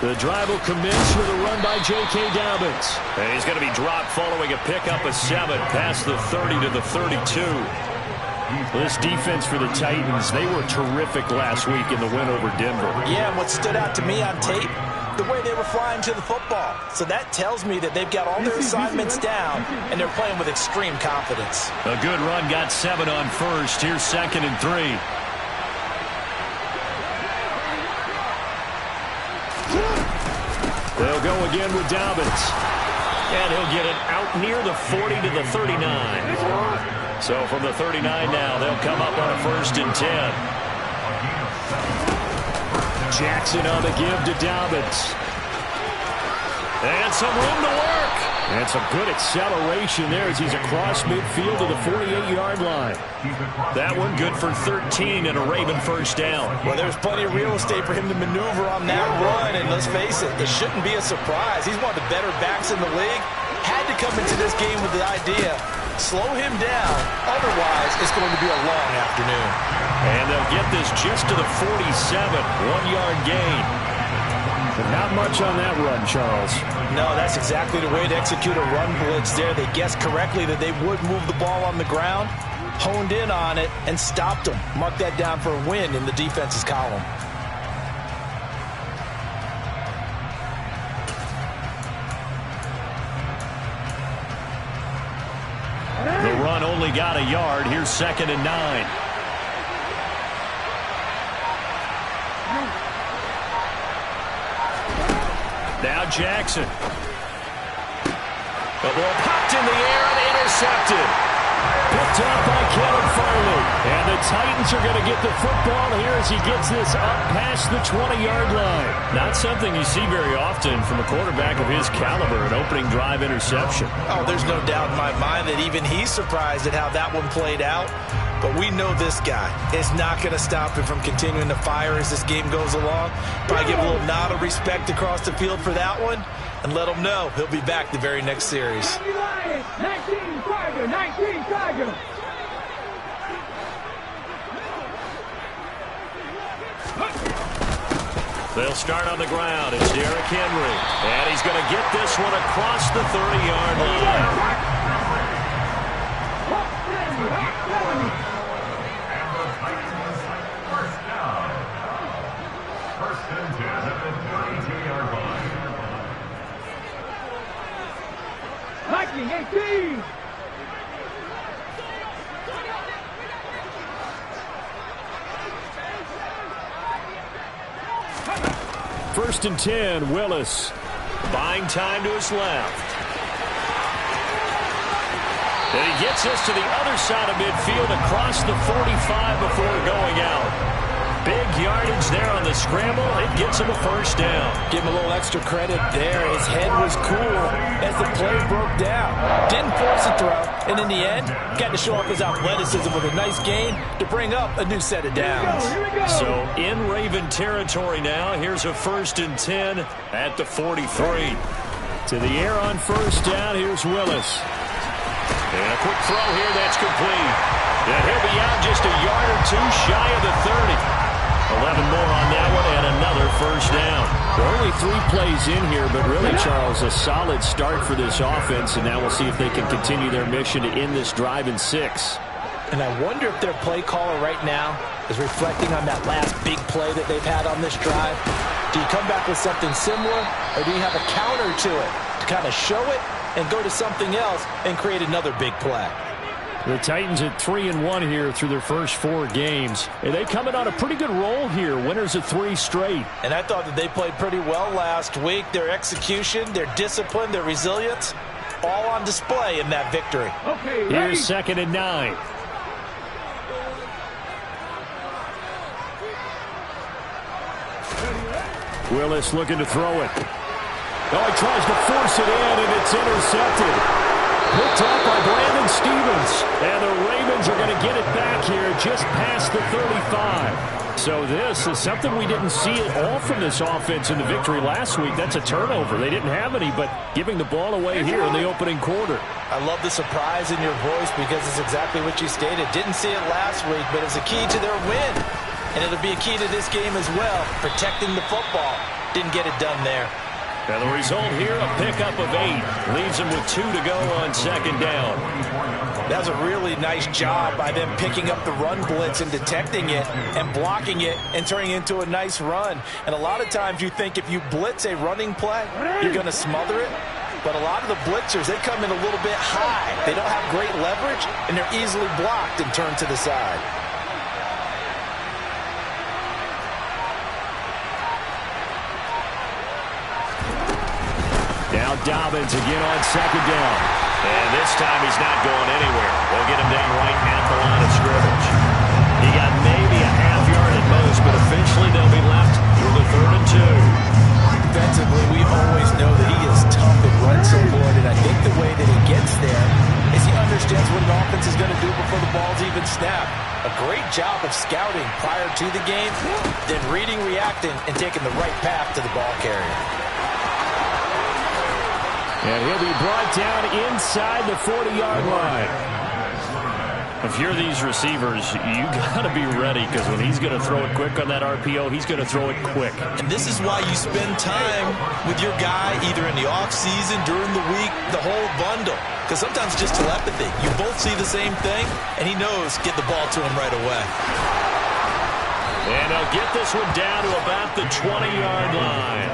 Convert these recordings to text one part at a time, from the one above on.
The drive will commence with a run by J.K. Dobbins. And he's going to be dropped following a pickup of 7 past the 30 to the 32. This defense for the Titans, they were terrific last week in the win over Denver. Yeah, and what stood out to me on tape, the way they were flying to the football. So that tells me that they've got all their assignments down, and they're playing with extreme confidence. A good run got 7 on first. Here's 2nd and 3. They'll go again with Dobbins. And he'll get it out near the 40 to the 39. So from the 39 now, they'll come up on a 1st and 10. Jackson on the give to Dobbins. And some room to work. And some good acceleration there as he's across midfield to the 48-yard line. That one good for 13 and a Raven 1st down. Well, there's plenty of real estate for him to maneuver on that run, and let's face it, it shouldn't be a surprise. He's one of the better backs in the league. Had to come into this game with the idea, slow him down, otherwise it's going to be a long afternoon. And they'll get this just to the 47, 1-yard gain. But not much on that run, Charles. No, that's exactly the way to execute a run blitz there. They guessed correctly that they would move the ball on the ground, honed in on it, and stopped them. Mark that down for a win in the defense's column. The run only got a yard. Here's 2nd and 9. Now Jackson. The ball popped in the air and intercepted. Picked up by Kevin Farley. And the Titans are going to get the football here as he gets this up past the 20-yard line. Not something you see very often from a quarterback of his caliber, an opening drive interception. Oh, there's no doubt in my mind that even he's surprised at how that one played out. But we know this guy is not going to stop him from continuing to fire as this game goes along. Probably give a little nod of respect across the field for that one and let him know he'll be back the very next series. 19 Tiger. They'll start on the ground. It's Derrick Henry. And he's going to get this one across the 30-yard line. Viking 18. First and 10, Willis. Buying time to his left. And he gets us to the other side of midfield across the 45 before going out. Big yardage there on the scramble. It gets him a 1st down. Give him a little extra credit there. His head was cool as the play broke down. Didn't force a throw. And in the end, got to show off his athleticism with a nice gain to bring up a new set of downs. So in Raven territory now. Here's a 1st and 10 at the 43. To the air on 1st down. Here's Willis. And a quick throw here that's complete. And he'll be out just a yard or 2 shy of the 30. 11 more on that one and another 1st down. There are only 3 plays in here, but really, Charles, a solid start for this offense, and now we'll see if they can continue their mission to end this drive in 6. And I wonder if their play caller right now is reflecting on that last big play that they've had on this drive. Do you come back with something similar, or do you have a counter to it to kind of show it and go to something else and create another big play? The Titans at 3-1 here through their first 4 games. And they coming on a pretty good roll here. Winners of 3 straight. And I thought that they played pretty well last week. Their execution, their discipline, their resilience, all on display in that victory. Okay, here's 2nd and 9. Willis looking to throw it. Oh, he tries to force it in, and it's intercepted. Picked up by Brandon Stevens. And the Ravens are going to get it back here just past the 35. So this is something we didn't see at all from this offense in the victory last week. That's a turnover. They didn't have any, but giving the ball away here in the opening quarter. I love the surprise in your voice because it's exactly what you stated. Didn't see it last week, but it's a key to their win. And it'll be a key to this game as well, protecting the football. Didn't get it done there. And the result here, a pickup of 8. Leaves him with 2 to go on second down. That was a really nice job by them picking up the run blitz and detecting it and blocking it and turning it into a nice run. And a lot of times you think if you blitz a running play, you're going to smother it. But a lot of the blitzers, they come in a little bit high. They don't have great leverage, and they're easily blocked and turned to the side. Now Dobbins again on second down. And this time he's not going anywhere. They'll get him down right at the line of scrimmage. He got maybe a half yard at most, but eventually they'll be left with a 3rd and 2. Defensively, we always know that he is tough in run support, and I think the way that he gets there is he understands what an offense is going to do before the ball's even snapped. A great job of scouting prior to the game, then reading, reacting, and taking the right path to the ball carrier. And he'll be brought down inside the 40-yard line. If you're these receivers, you got to be ready, because when he's going to throw it quick on that RPO, he's going to throw it quick. And this is why you spend time with your guy either in the offseason, during the week, the whole bundle. Because sometimes it's just telepathy. You both see the same thing, and he knows get the ball to him right away. And he'll get this one down to about the 20-yard line.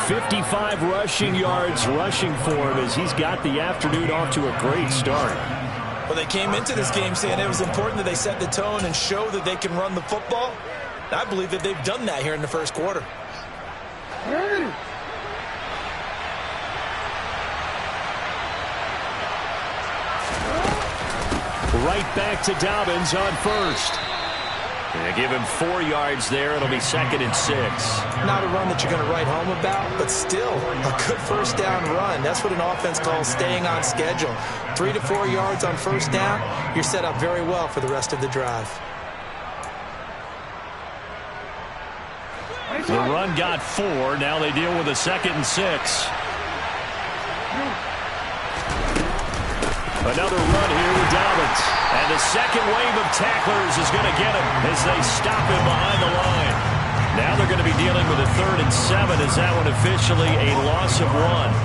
55 rushing yards rushing for him as he's got the afternoon off to a great start. Well, they came into this game saying it was important that they set the tone and show that they can run the football. And I believe that they've done that here in the first quarter. Right back to Dobbins on first. They give him 4 yards there. It'll be 2nd and 6. Not a run that you're going to write home about, but still a good first down run. That's what an offense calls staying on schedule. 3 to 4 yards on first down, you're set up very well for the rest of the drive. The run got 4. Now they deal with a 2nd and 6. Another run here with Dobbins. And the second wave of tacklers is going to get him as they stop him behind the line. Now they're going to be dealing with a 3rd and 7. Is that one officially a loss of 1?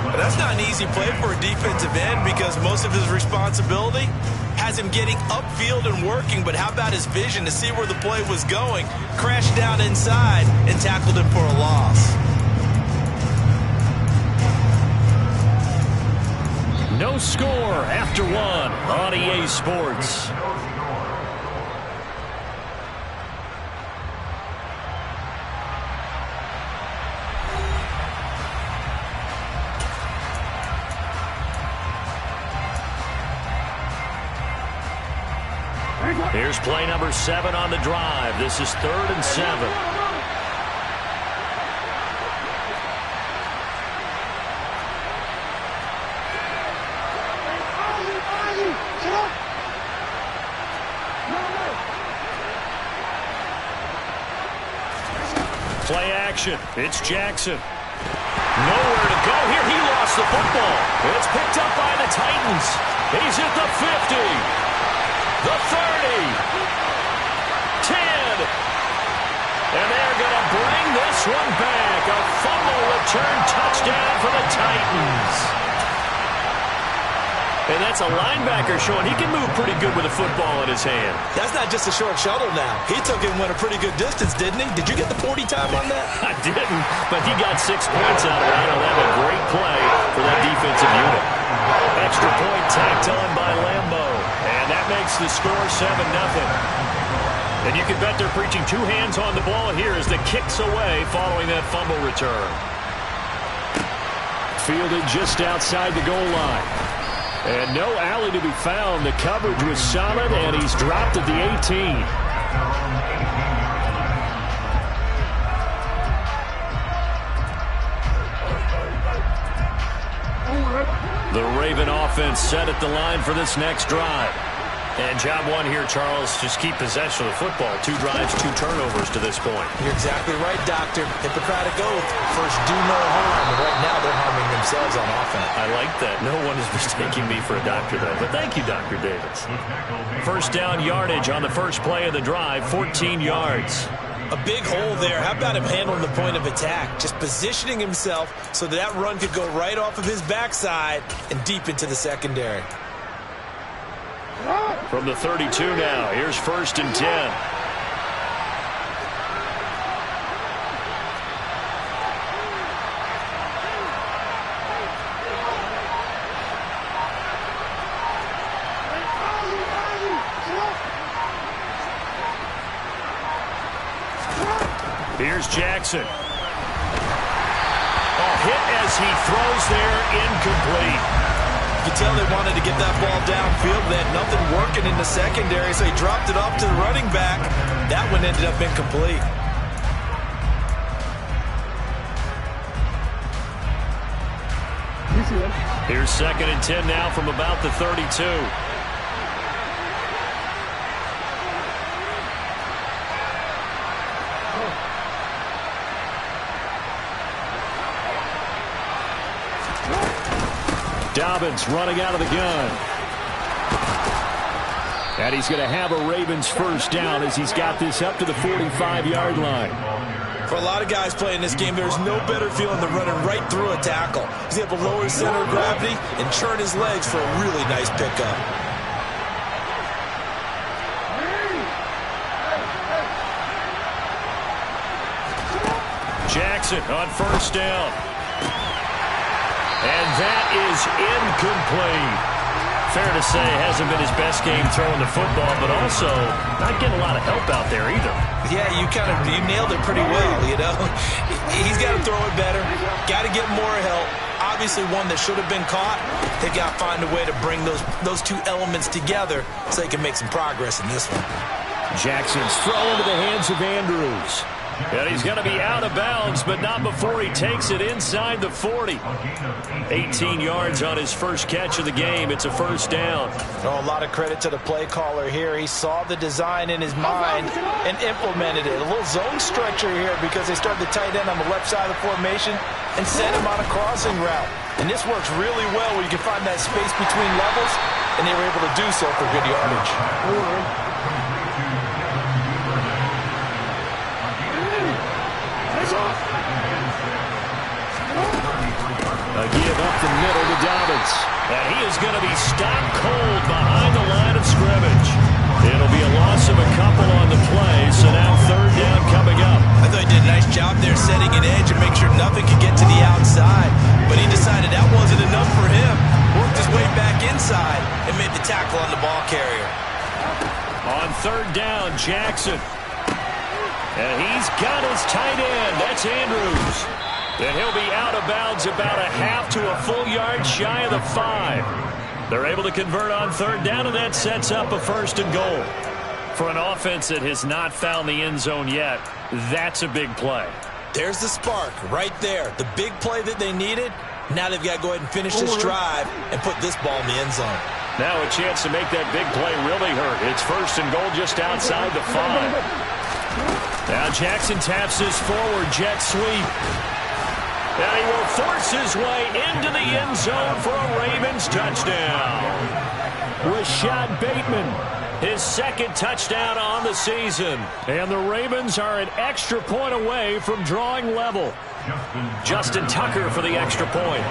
But that's not an easy play for a defensive end because most of his responsibility has him getting upfield and working. But how about his vision to see where the play was going? Crashed down inside and tackled him for a loss. No score after 1 on EA Sports. Here's play number 7 on the drive. This is 3rd and 7. Play action. It's Jackson. Nowhere to go here. He lost the football. It's picked up by the Titans. He's at the 50. The 30. 10. And they're going to bring this one back. A fumble return touchdown for the Titans. And that's a linebacker showing he can move pretty good with a football in his hand. That's not just a short shuttle now. He took it and went a pretty good distance, didn't he? Did you get the 40 time on that? I didn't, but he got 6 points out of that. That'll have a great play for that defensive unit. Extra point tacked on by Lambo. And that makes the score 7-0. And you can bet they're preaching 2 hands on the ball here as the kick's away following that fumble return. Fielded just outside the goal line. And no alley to be found. The coverage was solid, and he's dropped at the 18. The Raven offense set at the line for this next drive. And job 1 here, Charles, just keep possession of the football. 2 drives, 2 turnovers to this point. You're exactly right, Doctor. Hippocratic oath. First, do no harm. And right now, they're harming themselves on offense. I like that. No one is mistaking me for a doctor, though. But thank you, Dr. Davis. First down yardage on the first play of the drive, 14 yards. A big hole there. How about him handling the point of attack? Just positioning himself so that run could go right off of his backside and deep into the secondary. From the 32 now, here's 1st and 10. Here's Jackson. Hit as he throws there, incomplete. You can tell they wanted to get that ball downfield. They had nothing working in the secondary, so he dropped it off to the running back. That one ended up incomplete. Here's 2nd and 10 now from about the 32. Dobbins running out of the gun. And he's going to have a Ravens 1st down as he's got this up to the 45-yard line. For a lot of guys playing this game, there's no better feeling than running right through a tackle. He's able to lower his center of gravity and churn his legs for a really nice pickup. Jackson on 1st down. And that is incomplete. Fair to say, hasn't been his best game throwing the football, but also not getting a lot of help out there either. Yeah, you nailed it pretty well, you know. He's got to throw it better. Got to get more help. Obviously one that should have been caught. They've got to find a way to bring those two elements together so they can make some progress in this one. Jackson's throw into the hands of Andrews. And he's going to be out of bounds, but not before he takes it inside the 40. 18 yards on his first catch of the game. It's a 1st down. Oh, a lot of credit to the play caller here. He saw the design in his mind and implemented it. A little zone stretcher here because they started the tight end on the left side of the formation and sent him on a crossing route. And this works really well where you can find that space between levels, and they were able to do so for good yardage. A give up the middle to Dobbins. And he is going to be stopped cold behind the line of scrimmage. It'll be a loss of a couple on the play, so now 3rd down coming up. I thought he did a nice job there setting an edge and make sure nothing could get to the outside. But he decided that wasn't enough for him. Worked his way back inside and made the tackle on the ball carrier. On 3rd down, Jackson. And he's got his tight end. That's Andrews. And he'll be out of bounds about a half to a full yard shy of the 5. They're able to convert on 3rd down, and that sets up a 1st and goal. For an offense that has not found the end zone yet, that's a big play. There's the spark right there. The big play that they needed. Now they've got to go ahead and finish this drive and put this ball in the end zone. Now a chance to make that big play really hurt. It's 1st and goal just outside the 5. Now Jackson taps his forward jet sweep. And he will force his way into the end zone for a Ravens touchdown. Rashad Bateman, his 2nd touchdown on the season. And the Ravens are an extra point away from drawing level. Justin Tucker for the extra point.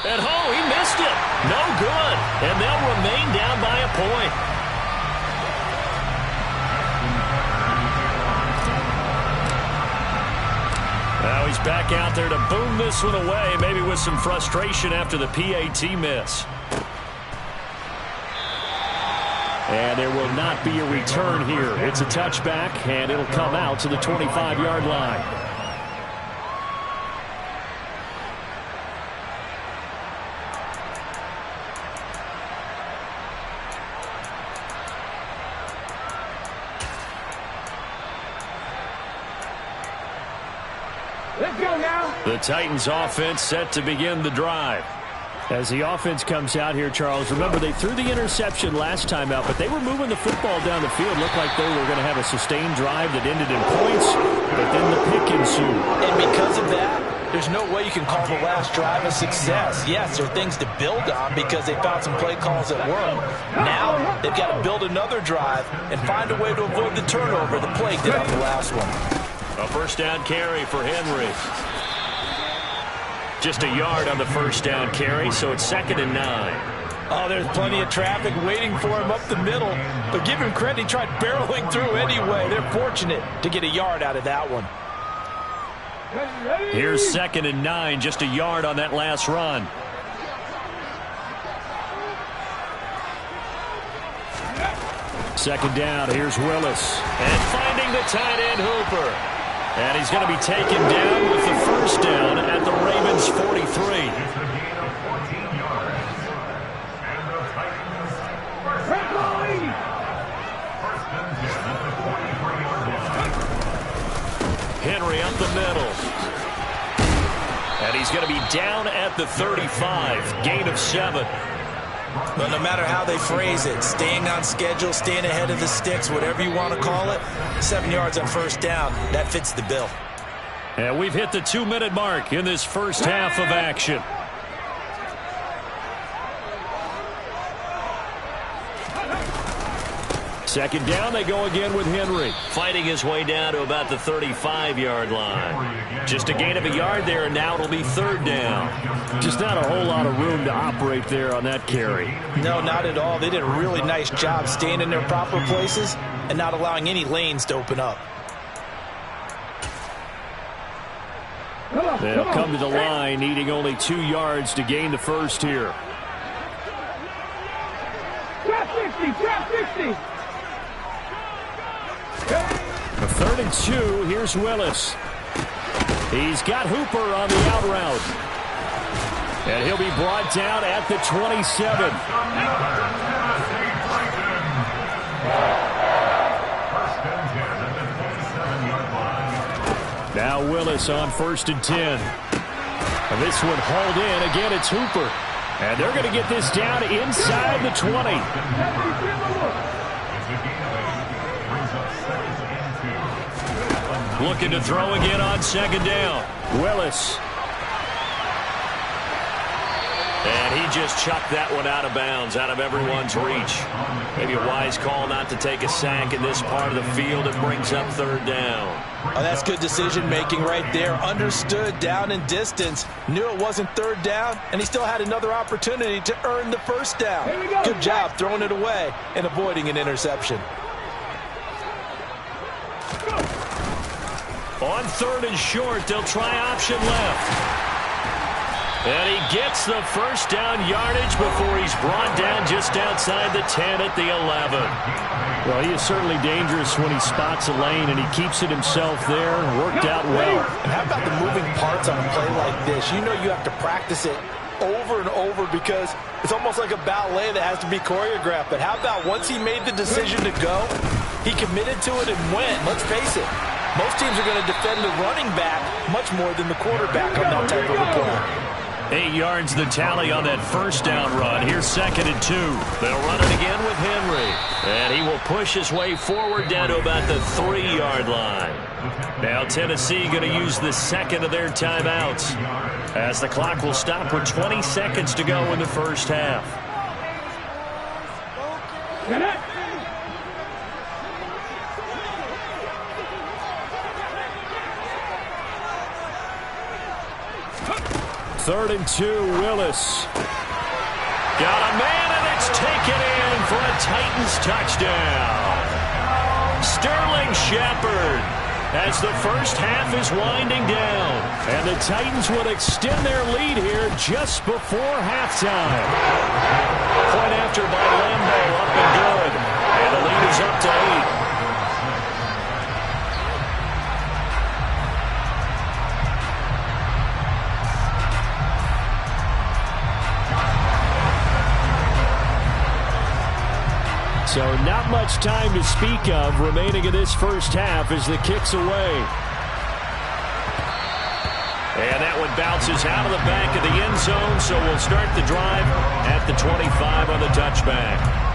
And he missed it. No good. And they'll remain down by a point. Now he's back out there to boom this one away, maybe with some frustration after the PAT miss. And there will not be a return here. It's a touchback, and it'll come out to the 25-yard line. Let's go now. The Titans offense set to begin the drive. As the offense comes out here, Charles, remember they threw the interception last time out, but they were moving the football down the field. Looked like they were going to have a sustained drive that ended in points, but then the pick ensued. And because of that, there's no way you can call the last drive a success. Yes, there are things to build on because they found some play calls that work. Now they've got to build another drive and find a way to avoid the turnover the Plague did on the last one. A first down carry for Henry. Just a yard on the first down carry, so it's 2nd and 9. Oh, there's plenty of traffic waiting for him up the middle. But give him credit, he tried barreling through anyway. They're fortunate to get a yard out of that one. Here's 2nd and 9, just a yard on that last run. Second down, here's Willis. And finding the tight end Hooper. And he's going to be taken down with the first down at the Ravens' 43. Henry up the middle. And he's going to be down at the 35. Gain of 7. But no matter how they phrase it, staying on schedule, staying ahead of the sticks, whatever you want to call it, 7 yards on first down, that fits the bill. And we've hit the 2-minute mark in this first half of action. Second down, they go again with Henry. Fighting his way down to about the 35-yard line. Just a gain of a yard there, and now it'll be 3rd down. Just not a whole lot of room to operate there on that carry. No, not at all. They did a really nice job staying in their proper places and not allowing any lanes to open up. They'll come to the line, needing only 2 yards to gain the first here. Trap 60, trap 60. A 3rd and 2, here's Willis. He's got Hooper on the out route. And he'll be brought down at the 27. Now Willis on 1st and 10. And this one hauled in. Again, it's Hooper. And they're going to get this down inside the 20. Looking to throw again on 2nd down. Willis. And he just chucked that one out of bounds, out of everyone's reach. Maybe a wise call not to take a sack in this part of the field. It brings up 3rd down. Oh, that's good decision-making right there. Understood down and distance. Knew it wasn't 3rd down, and he still had another opportunity to earn the first down. Good job throwing it away and avoiding an interception. On 3rd and short, they'll try option left. And he gets the first down yardage before he's brought down just outside the 10 at the 11. Well, he is certainly dangerous when he spots a lane, and he keeps it himself there. Worked out well. And how about the moving parts on a play like this? You know you have to practice it over and over because it's almost like a ballet that has to be choreographed. But how about once he made the decision to go, he committed to it and went. Let's face it, most teams are going to defend the running back much more than the quarterback on that type of a play. 8 yards the tally on that first down run. Here's 2nd and 2. They'll run it again with Henry. And he will push his way forward down to about the 3-yard line. Now Tennessee going to use the second of their timeouts as the clock will stop with 20 seconds to go in the first half. Third and 2, Willis. Got a man, and it's taken in for a Titans touchdown. Sterling Shepard as the first half is winding down. And the Titans will extend their lead here just before halftime. Point after by Lambo, up and good. And the lead is up to 8. So not much time to speak of remaining in this first half as the kick's away. one bounces out of the back of the end zone, so we'll start the drive at the 25 on the touchback.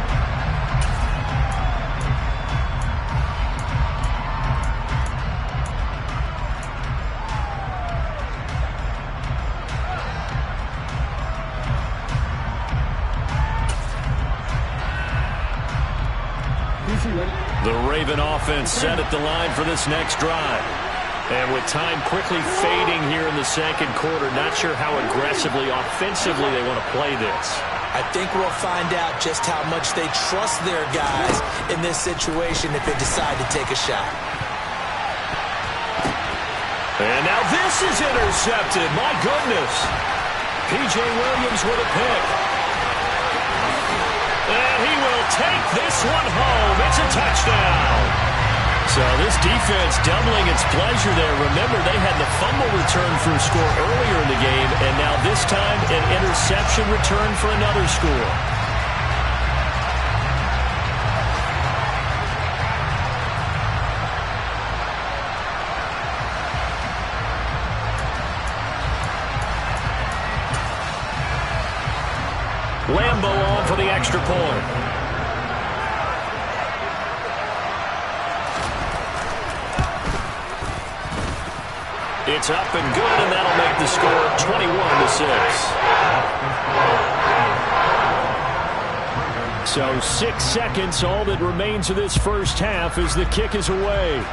The Raven offense set at the line for this next drive. And with time quickly fading here in the second quarter, not sure how aggressively, offensively they want to play this. I think we'll find out just how much they trust their guys in this situation if they decide to take a shot. And now this is intercepted. My goodness. P.J. Williams with a pick. And he will take this one home. It's a touchdown. So this defense doubling its pleasure there. Remember, they had the fumble return for a score earlier in the game, and now this time an interception return for another score. Lambo on for the extra point. It's up and good, and that'll make the score 21-6. So 6 seconds, all that remains of this first half as the kick is away.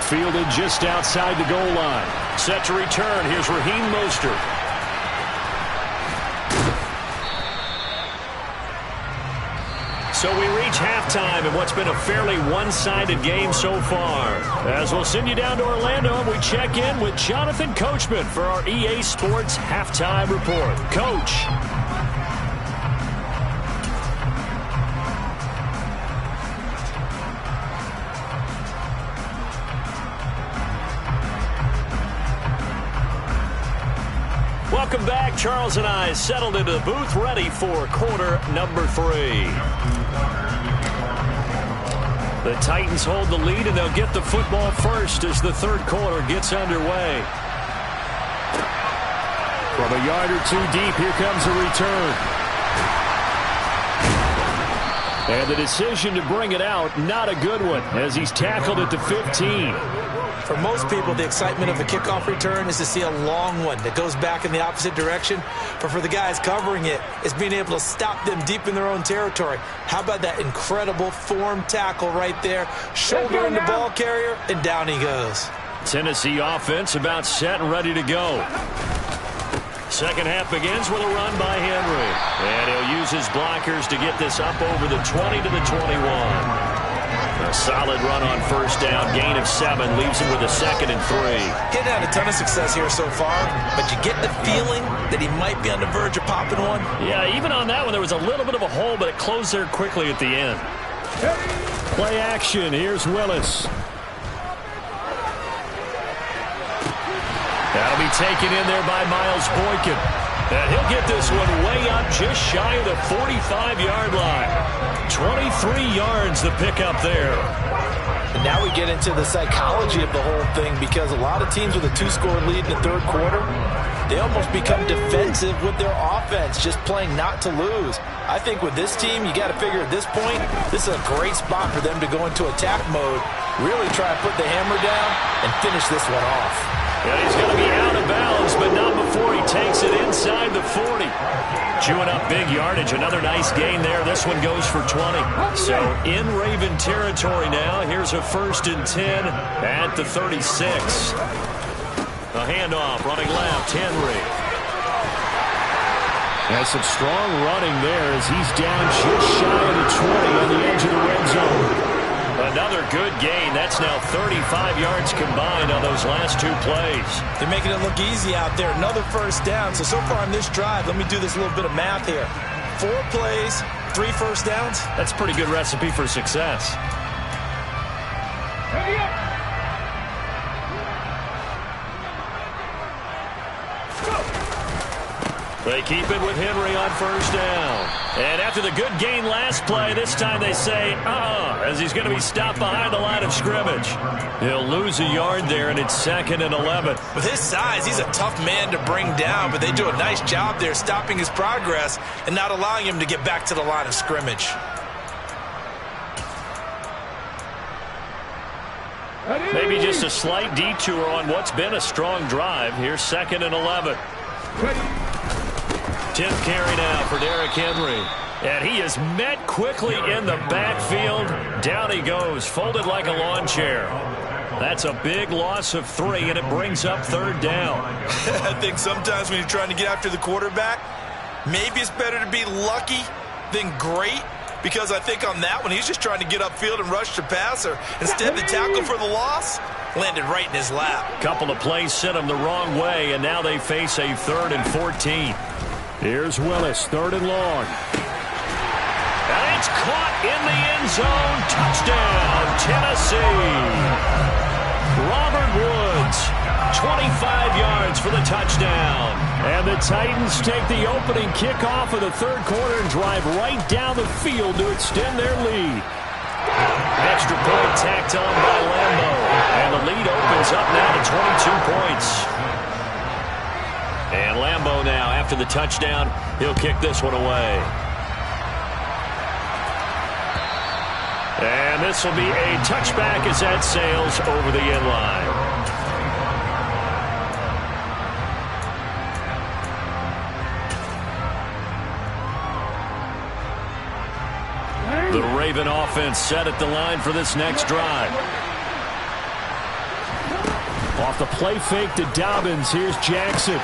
Fielded just outside the goal line. Set to return. Here's Raheem Mostert. So we reach halftime in what's been a fairly one-sided game so far. As we'll send you down to Orlando, and we check in with Jonathan Coachman for our EA Sports Halftime Report. Coach. Welcome back. Charles and I settled into the booth, ready for quarter number 3. The Titans hold the lead, and they'll get the football first as the third quarter gets underway. From a yard or two deep, here comes a return. And the decision to bring it out, not a good one, as he's tackled at the 15. For most people, the excitement of a kickoff return is to see a long one that goes back in the opposite direction. But for the guys covering it, it's being able to stop them deep in their own territory. How about that incredible form tackle right there? Shouldering the ball carrier, and down he goes. Tennessee offense about set and ready to go. Second half begins with a run by Henry. And he'll use his blockers to get this up over the 20 to the 21. A solid run on first down. Gain of 7 leaves him with a 2nd and 3. Getting had a ton of success here so far, but you get the feeling that he might be on the verge of popping one. Yeah, even on that one, there was a little bit of a hole, but it closed there quickly at the end. Play action. Here's Willis. That'll be taken in there by Miles Boykin. And he'll get this one way up just shy of the 45-yard line. 23 yards the pickup there. And now we get into the psychology of the whole thing, because a lot of teams with a 2-score lead in the third quarter, they almost become defensive with their offense, just playing not to lose. I think with this team, you got to figure at this point, this is a great spot for them to go into attack mode, really try to put the hammer down and finish this one off. Yeah, he's going to be out of bounds, but not before he takes it inside the 40. Chewing up big yardage. Another nice gain there. This one goes for 20. So in Raven territory now. Here's a 1st and 10 at the 36. A handoff running left. Henry. Has some strong running there as he's down just shy of the 20 on the edge of the red zone. Another good gain. That's now 35 yards combined on those last 2 plays. They're making it look easy out there. Another first down. So far on this drive, let me do this little bit of math here. 4 plays, 3 first downs. That's a pretty good recipe for success. Ready up. Go. They keep it with Henry on first down. And after the good gain last play, this time they say, as he's going to be stopped behind the line of scrimmage. He'll lose a yard there, and it's 2nd and 11. With his size, he's a tough man to bring down, but they do a nice job there stopping his progress and not allowing him to get back to the line of scrimmage. Maybe just a slight detour on what's been a strong drive. Here's 2nd and 11. 10th carry now for Derrick Henry. And he is met quickly in the backfield. Down he goes, folded like a lawn chair. That's a big loss of 3, and it brings up 3rd down. I think sometimes when you're trying to get after the quarterback, maybe it's better to be lucky than great, because I think on that one, he's just trying to get upfield and rush the passer. Instead, the tackle for the loss landed right in his lap. Couple of plays sent him the wrong way, and now they face a 3rd and 14. Here's Willis, 3rd and long. And it's caught in the end zone. Touchdown, Tennessee. Robert Woods, 25 yards for the touchdown. And the Titans take the opening kickoff of the 3rd quarter and drive right down the field to extend their lead. Extra point tacked on by Lambo. And the lead opens up now to 22 points. And Lambo now, after the touchdown, he'll kick this one away. And this will be a touchback as that sails over the end line. The Raven offense set at the line for this next drive. Off the play fake to Dobbins, here's Jackson.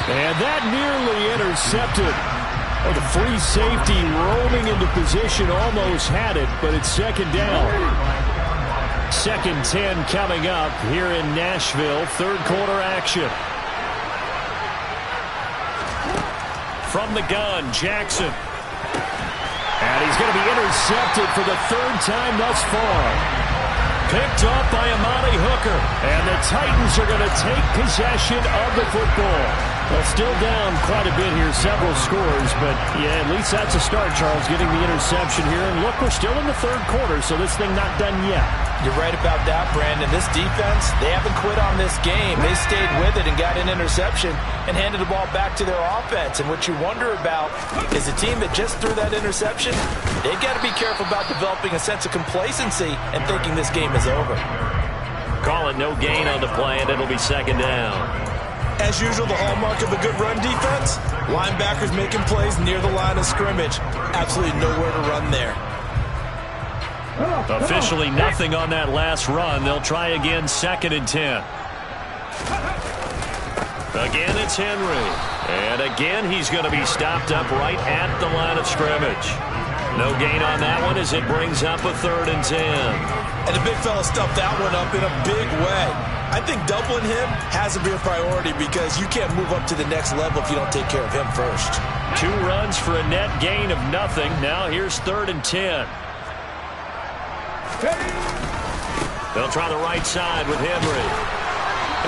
And that nearly intercepted. Oh, the free safety roaming into position, almost had it, but it's 2nd down. 2nd 10 coming up here in Nashville. 3rd quarter action. From the gun, Jackson. And he's going to be intercepted for the 3rd time thus far. Picked up by Amani Hooker. And the Titans are going to take possession of the football. Well, still down quite a bit here, several scores, but yeah, at least that's a start, Charles, getting the interception here. And look, we're still in the 3rd quarter, so this thing not done yet. You're right about that, Brandon. This defense, they haven't quit on this game. They stayed with it and got an interception and handed the ball back to their offense. And what you wonder about is a team that just threw that interception, they've got to be careful about developing a sense of complacency and thinking this game is over. Call it no gain on the play, and it'll be 2nd down. As usual, the hallmark of a good run defense, linebackers making plays near the line of scrimmage. Absolutely nowhere to run there. Officially nothing on that last run. They'll try again, 2nd and 10. Again, it's Henry. And again, he's going to be stopped up right at the line of scrimmage. No gain on that one as it brings up a 3rd and 10. And the big fella stuffed that one up in a big way. I think doubling him has to be a priority because you can't move up to the next level if you don't take care of him first. 2 runs for a net gain of nothing. Now here's 3rd and 10. They'll try the right side with Henry.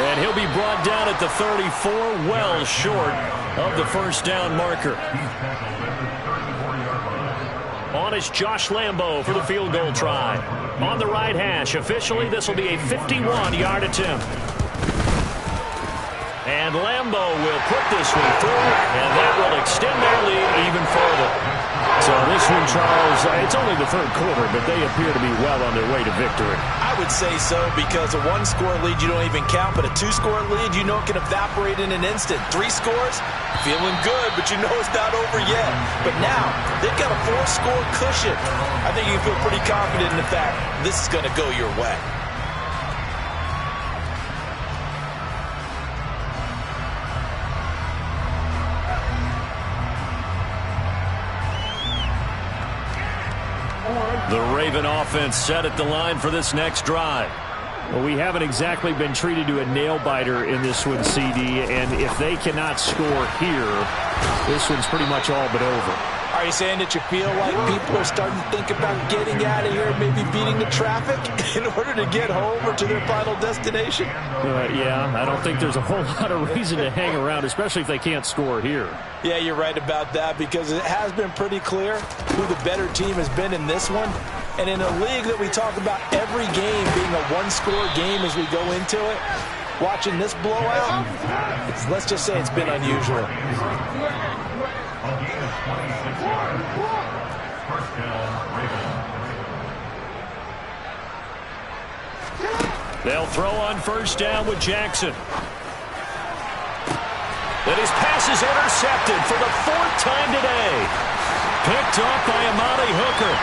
And he'll be brought down at the 34, well short of the 1st down marker. On is Josh Lambo for the field goal try. On the right hash, officially this will be a 51-yard attempt. And Lambo will put this one through, and that will extend their lead even further. So this one, Charles, it's only the 3rd quarter, but they appear to be well on their way to victory. I would say so because a 1-score lead you don't even count, but a 2-score lead you know it can evaporate in an instant. 3 scores, feeling good, but you know it's not over yet. But now, they've got a 4-score cushion. I think you can feel pretty confident in the fact this is going to go your way. The Raven offense set at the line for this next drive. Well, we haven't exactly been treated to a nail-biter in this one, CD, and if they cannot score here, this one's pretty much all but over. Are you saying that you feel like people are starting to think about getting out of here, maybe beating the traffic in order to get home or to their final destination? Yeah, I don't think there's a whole lot of reason to hang around, especially if they can't score here. Yeah, you're right about that, because it has been pretty clear who the better team has been in this one. And in a league that we talk about every game being a one-score game as we go into it, watching this blowout, let's just say it's been unusual. They'll throw on first down with Jackson. And his pass is intercepted for the 4th time today. Picked off by Amani Hooker.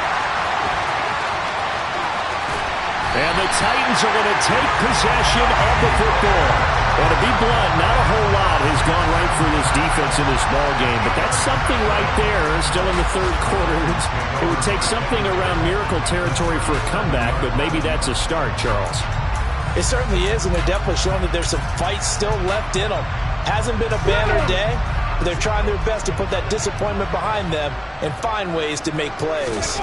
And the Titans are going to take possession of the football. And to be blunt, not a whole lot has gone right for this defense in this ball game, but that's something right there. Still in the 3rd quarter. It would take something around miracle territory for a comeback, but maybe that's a start, Charles. It certainly is, and they're definitely showing that there's some fight still left in them. Hasn't been a banner day, but they're trying their best to put that disappointment behind them and find ways to make plays.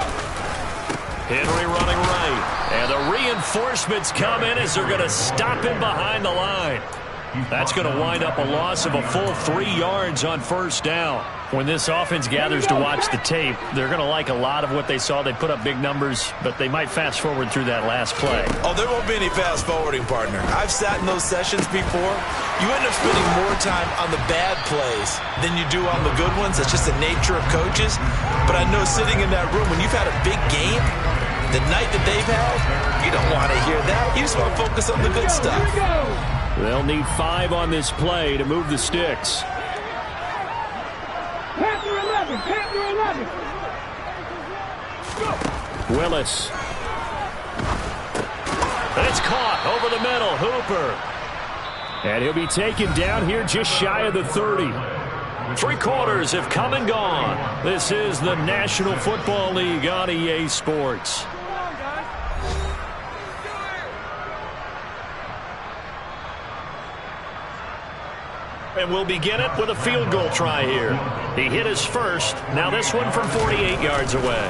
Henry running right. And the reinforcements come in as they're going to stop him behind the line. That's going to wind up a loss of a full 3 yards on first down. When this offense gathers to watch the tape, they're going to like a lot of what they saw. They put up big numbers, but they might fast forward through that last play. Oh, there won't be any fast forwarding, partner. I've sat in those sessions before. You end up spending more time on the bad plays than you do on the good ones. That's just the nature of coaches. But I know sitting in that room, when you've had a big game, the night that they've had, you don't want to hear that. You just want to focus on the good stuff. They'll need 5 on this play to move the sticks. Panther 11, Panther 11. Willis. And it's caught over the middle. Hooper. And he'll be taken down here just shy of the 30. 3 quarters have come and gone. This is the National Football League on EA Sports. And we'll begin it with a field goal try here. He hit his first. Now this one from 48 yards away.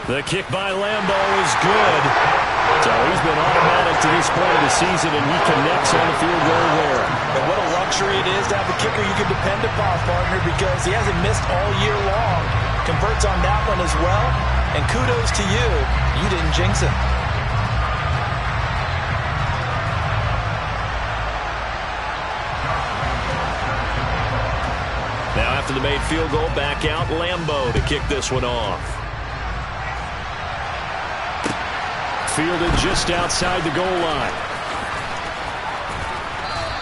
The kick by Lambo is good. So he's been automatic to this point of the season, and he connects on the field goal there. And what a luxury it is to have a kicker you can depend upon, partner, because he hasn't missed all year long. Converts on that one as well. And kudos to you. You didn't jinx him. Now after the made field goal, back out Lambo to kick this one off. Fielded just outside the goal line.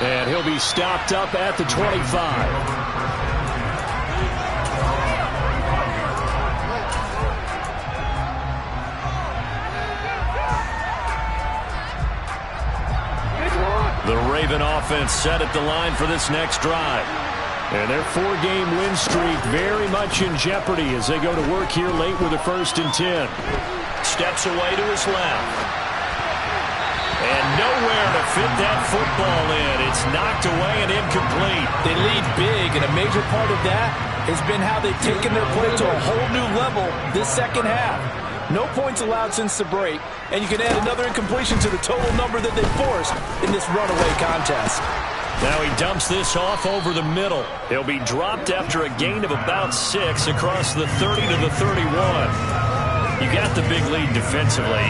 And he'll be stopped up at the 25. The Raven offense set at the line for this next drive. And their 4-game win streak very much in jeopardy as they go to work here late with a 1st and 10. Steps away to his left. And nowhere to fit that football in. It's knocked away and incomplete. They lead big, and a major part of that has been how they've taken their play to a whole new level this second half. No points allowed since the break, and you can add another incompletion to the total number that they forced in this runaway contest. Now he dumps this off over the middle. He'll be dropped after a gain of about 6 across the 30 to the 31. You got the big lead defensively.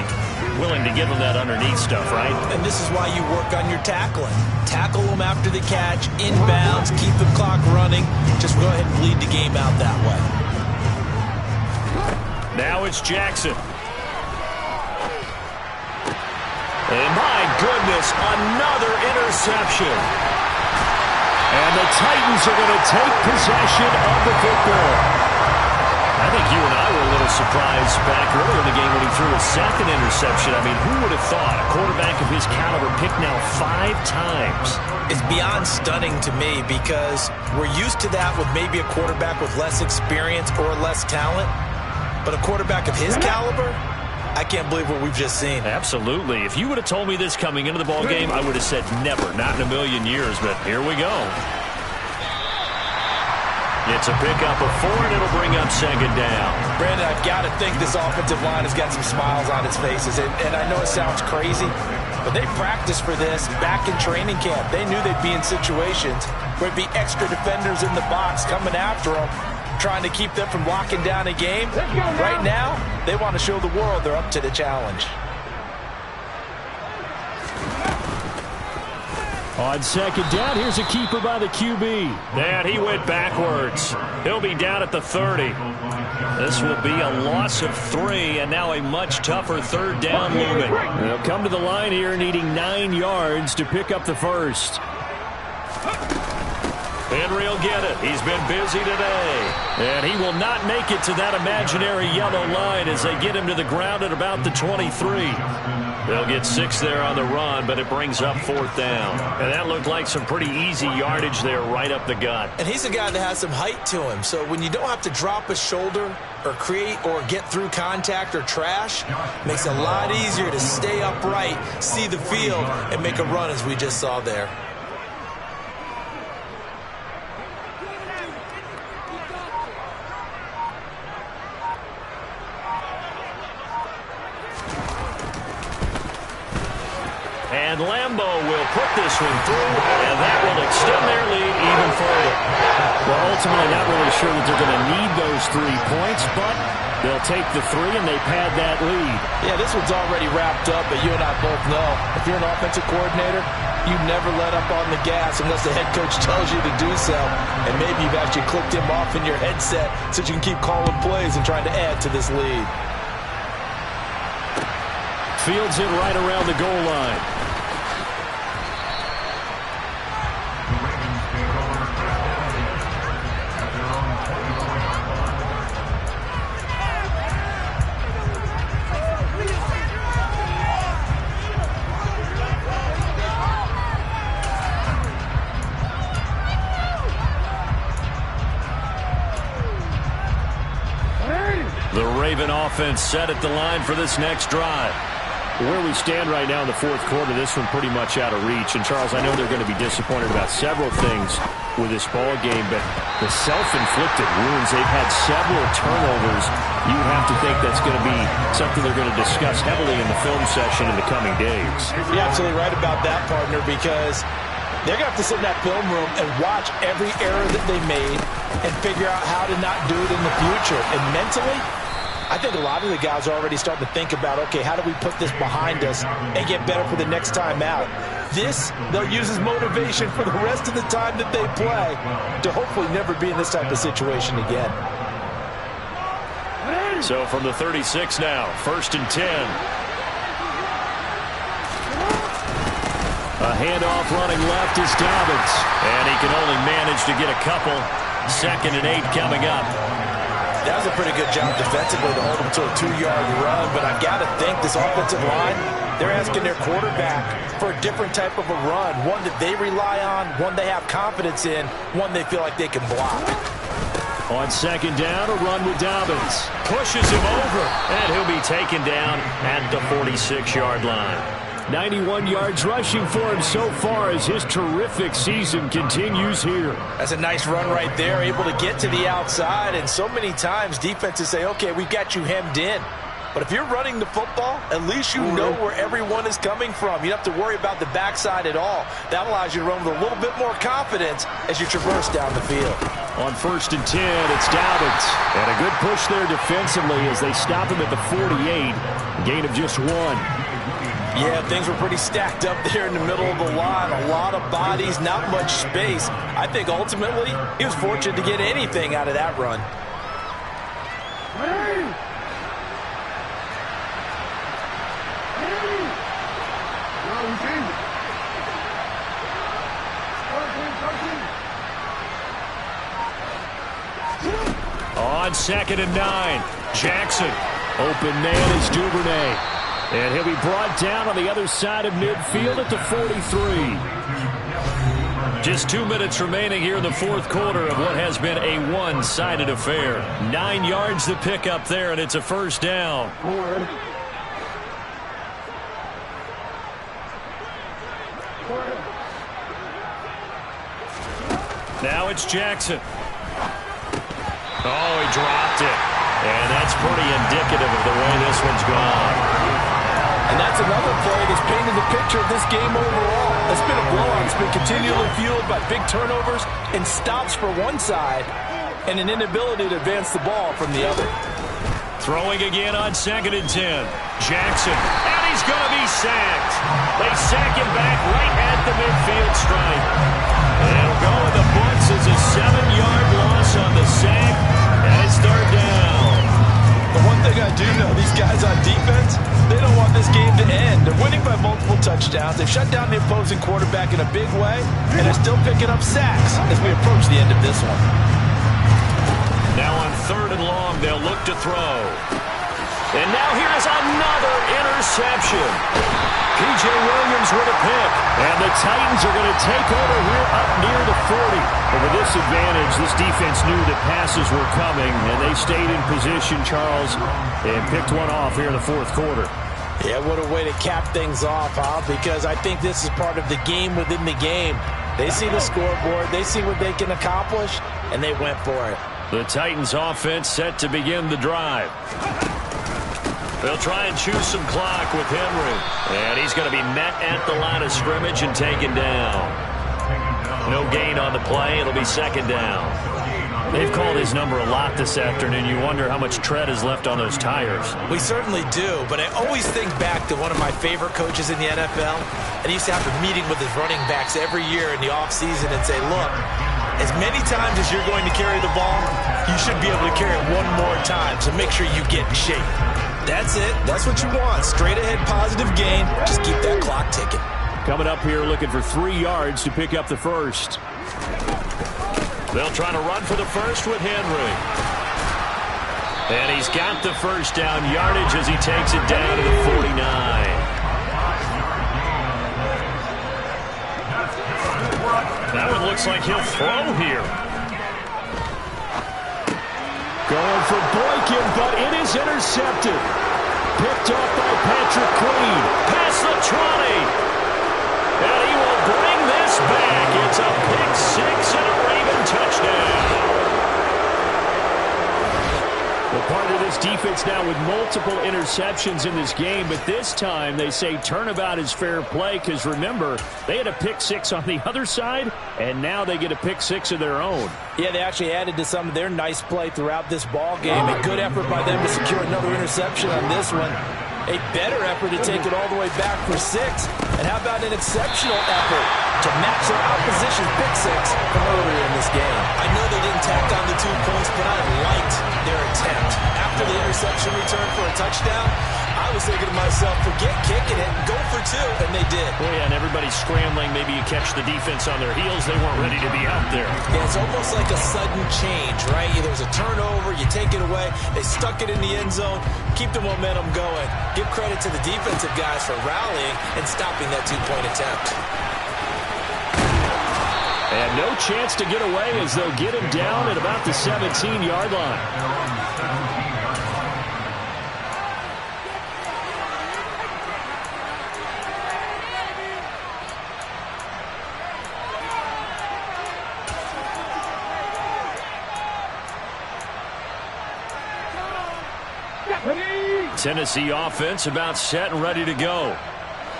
Willing to give them that underneath stuff, right? And this is why you work on your tackling. Tackle them after the catch, inbounds, keep the clock running. Just go ahead and bleed the game out that way. Now it's Jackson. And my goodness, another interception. And the Titans are going to take possession of the football. I think you and I were a little surprised back earlier in the game when he threw a 2nd interception. I mean, who would have thought a quarterback of his caliber picked now 5 times? It's beyond stunning to me because we're used to that with maybe a quarterback with less experience or less talent. But a quarterback of his caliber, I can't believe what we've just seen. Absolutely. If you would have told me this coming into the ballgame, I would have said never, not in a million years. But here we go. It's a pickup of 4, and it'll bring up second down. Brandon, I've got to think this offensive line has got some smiles on its faces. And I know it sounds crazy, but they practiced for this back in training camp. They knew they'd be in situations where it'd be extra defenders in the box coming after them, trying to keep them from locking down a game. Right now, they want to show the world they're up to the challenge. On second down, here's a keeper by the QB. And he went backwards. He'll be down at the 30. This will be a loss of 3, and now a much tougher third down looming. They'll come to the line here needing 9 yards to pick up the first. Henry will get it. He's been busy today. And he will not make it to that imaginary yellow line as they get him to the ground at about the 23. They'll get 6 there on the run, but it brings up 4th down. And that looked like some pretty easy yardage there right up the gut. And he's a guy that has some height to him, so when you don't have to drop a shoulder or create or get through contact or trash, it makes it a lot easier to stay upright, see the field, and make a run as we just saw there. And Lambeau will put this one through, and that will extend their lead even further. Well, ultimately, not really sure that they're going to need those 3 points, but they'll take the 3, and they pad that lead. Yeah, this one's already wrapped up, but you and I both know, if you're an offensive coordinator, you never let up on the gas unless the head coach tells you to do so. And maybe you've actually clicked him off in your headset so you can keep calling plays and trying to add to this lead. Fields it right around the goal line. The Raven offense set at the line for this next drive. Where we stand right now in the 4th quarter, this one pretty much out of reach. And, Charles, I know they're going to be disappointed about several things with this ball game, but the self-inflicted wounds, they've had several turnovers. You have to think that's going to be something they're going to discuss heavily in the film session in the coming days. You're absolutely right about that, partner, because they're going to have to sit in that film room and watch every error that they made and figure out how to not do it in the future. And mentally, I think a lot of the guys are already starting to think about, okay, how do we put this behind us and get better for the next time out? This, they'll use as motivation for the rest of the time that they play to hopefully never be in this type of situation again. So from the 36 now, 1st and 10. A handoff running left is Dobbins. And he can only manage to get a couple. 2nd and 8 coming up. That was a pretty good job defensively to hold them to a 2-yard run, but I've got to think this offensive line, they're asking their quarterback for a different type of a run, one that they rely on, one they have confidence in, one they feel like they can block. On 2nd down, a run with Dobbins. Pushes him over, and he'll be taken down at the 46-yard line. 91 yards rushing for him so far as his terrific season continues here. That's a nice run right there, able to get to the outside, and so many times defenses say, okay, we've got you hemmed in. But if you're running the football, at least you know where everyone is coming from. You don't have to worry about the backside at all. That allows you to run with a little bit more confidence as you traverse down the field. On 1st and 10, it's Dobbins. And a good push there defensively as they stop him at the 48. Gain of just 1. Yeah, things were pretty stacked up there in the middle of the line. A lot of bodies, not much space. I think ultimately he was fortunate to get anything out of that run. On 2nd and 9, Jackson. Open man is Duvernay. And he'll be brought down on the other side of midfield at the 43. Just 2 minutes remaining here in the 4th quarter of what has been a one-sided affair. 9 yards to pick up there, and it's a 1st down. Now it's Jackson. Oh, he dropped it. And that's pretty indicative of the way this one's gone. And that's another play that's painted the picture of this game overall. It's been a blowout. It's been continually fueled by big turnovers and stops for one side and an inability to advance the ball from the other. Throwing again on 2nd and 10. Jackson, and he's going to be sacked. They sack him back right at the midfield stripe. It'll go in the books as a 7-yard loss on the sack, and it's 3rd down. The one thing I do know, these guys on defense, they don't want this game to end. They're winning by multiple touchdowns. They've shut down the opposing quarterback in a big way, and they're still picking up sacks as we approach the end of this one. Now on 3rd and long, they'll look to throw. And now here's another interception. P.J. Williams with a pick. And the Titans are going to take over here up near the 40. But with this advantage, this defense knew that passes were coming, and they stayed in position, Charles, and picked one off here in the 4th quarter. Yeah, what a way to cap things off, huh? Because I think this is part of the game within the game. They see the scoreboard, they see what they can accomplish, and they went for it. The Titans offense set to begin the drive. They'll try and choose some clock with Henry. And he's going to be met at the line of scrimmage and taken down. No gain on the play. It'll be 2nd down. They've called his number a lot this afternoon. You wonder how much tread is left on those tires. We certainly do, but I always think back to one of my favorite coaches in the NFL. And he used to have a meeting with his running backs every year in the offseason and say, look, as many times as you're going to carry the ball, you should be able to carry it one more time, so make sure you get in shape. That's it. That's what you want. Straight ahead positive gain. Just keep that clock ticking. Coming up here looking for 3 yards to pick up the first. They'll try to run for the first with Henry. And he's got the first down yardage as he takes it down to the 49. That one looks like he'll throw here. Going for Boykin, but it is intercepted. Picked up by Patrick Queen. Past the 20. And he will bring this back. It's a pick-6 and a Raven touchdown. Well, part of this defense now with multiple interceptions in this game, but this time they say turnabout is fair play because, remember, they had a pick-6 on the other side, and now they get a pick-6 of their own. Yeah, they actually added to some of their nice play throughout this ball game. A good effort by them to secure another interception on this one. A better effort to take it all the way back for 6. And how about an exceptional effort to match their opposition's pick-6 from earlier in this game? I know they didn't tack on the 2 points, but I liked their attempt. After the interception return for a touchdown, I was thinking to myself, forget kicking it, go for 2, and they did. Oh, yeah, and everybody's scrambling. Maybe you catch the defense on their heels. They weren't ready to be out there. Yeah, it's almost like a sudden change, right? There was a turnover, you take it away, they stuck it in the end zone, keep the momentum going. Give credit to the defensive guys for rallying and stopping that 2-point attempt. And no chance to get away as they'll get him down at about the 17-yard line. Tennessee offense about set and ready to go.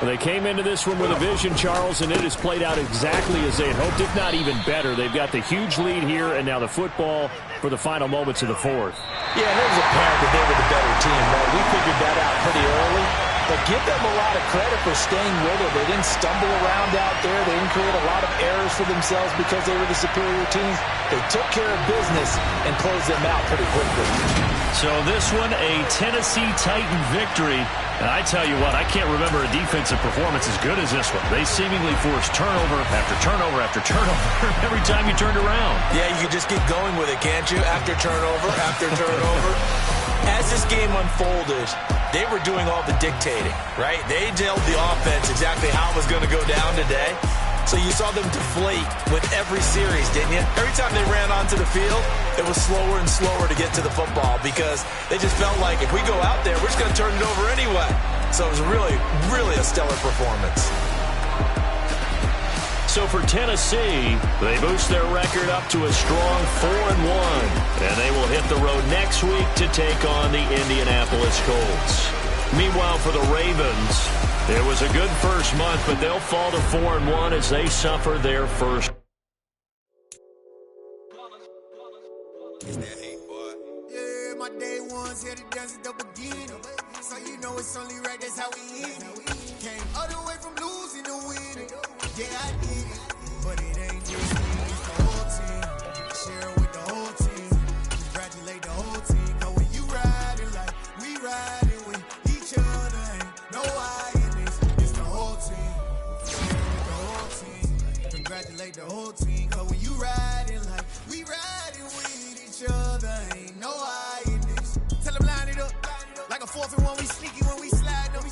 Well, they came into this one with a vision, Charles, and it has played out exactly as they had hoped, if not even better. They've got the huge lead here, and now the football for the final moments of the 4th. Yeah, and it was apparent that they were the better team, right? We figured that out pretty early. But give them a lot of credit for staying with it. They didn't stumble around out there. They didn't create a lot of errors for themselves because they were the superior team. They took care of business and closed them out pretty quickly. So this one, a Tennessee Titan victory. And I tell you what, I can't remember a defensive performance as good as this one. They seemingly forced turnover after turnover after turnover every time you turned around. Yeah, you can just keep going with it, can't you? After turnover, after turnover. As this game unfolded, they were doing all the dictating, right? They told the offense exactly how it was going to go down today. So you saw them deflate with every series, didn't you? Every time they ran onto the field, it was slower and slower to get to the football because they just felt like if we go out there, we're just going to turn it over anyway. So it was really, really a stellar performance. So for Tennessee, they boost their record up to a strong 4-1. And they will hit the road next week to take on the Indianapolis Colts. Meanwhile, for the Ravens, it was a good first month, but they'll fall to 4-1 as they suffer their first. Yeah, my day ones here to dance at the beginning. So you know it's only right, that's how we end it. Came all the way from losing to winning. Yeah, I did it, but it ain't just me, it's the whole team. Share it with the whole team. Congratulate the whole team. Cause when you riding like we riding with each other, ain't no I in this. It's the whole team. Share it with the whole team. Congratulate the whole team. Cause when you riding like we riding with each other, ain't no I in this. Tell them line it up. Like a 4th and 1, we sneaky when we slide them.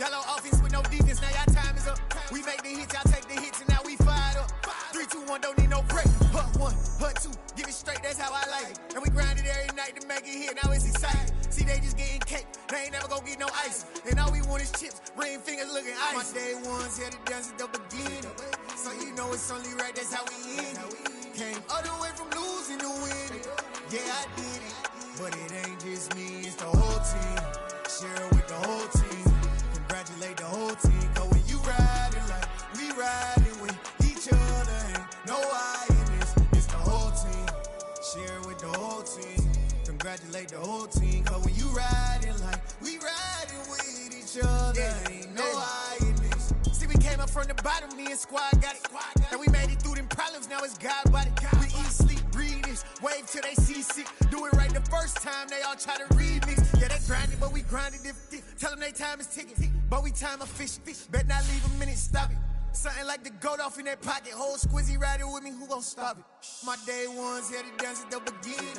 Yellow offense with no defense, now y'all time is up. We make the hits, y'all take the hits, and now we fired up. 3, 2, 1, don't need no break. Hut 1, hut 2, give it straight, that's how I like it. And we grind it every night to make it hit, now it's exciting. See, they just getting cake, they ain't never gonna get no ice. And all we want is chips, ring fingers looking ice. My day ones here to dance at the beginning. So you know it's only right, that's how we end it. Came all the way from losing to winning. Yeah, I did it, but it ain't just me, it's the whole team. Share it with the whole team. Congratulate the whole team. Cause when you riding like we riding with each other, ain't no I in this. It's the whole team. Share it with the whole team. Congratulate the whole team. Cause when you riding like we riding with each other, ain't no I in this. See, we came up from the bottom, me and squad got it. And we made it through them problems, now it's God body. We eat, sleep, breathe this. Wave till they see sick. Do it right the first time, they all try to remix. Yeah, they grinding, but we grinded if tell them they time is ticking. But we time efficient. Bet not leave a minute, stop it. Something like the goat off in their pocket. Whole squizzy riding with me, who gon' stop it? My day ones here to dance at the beginning.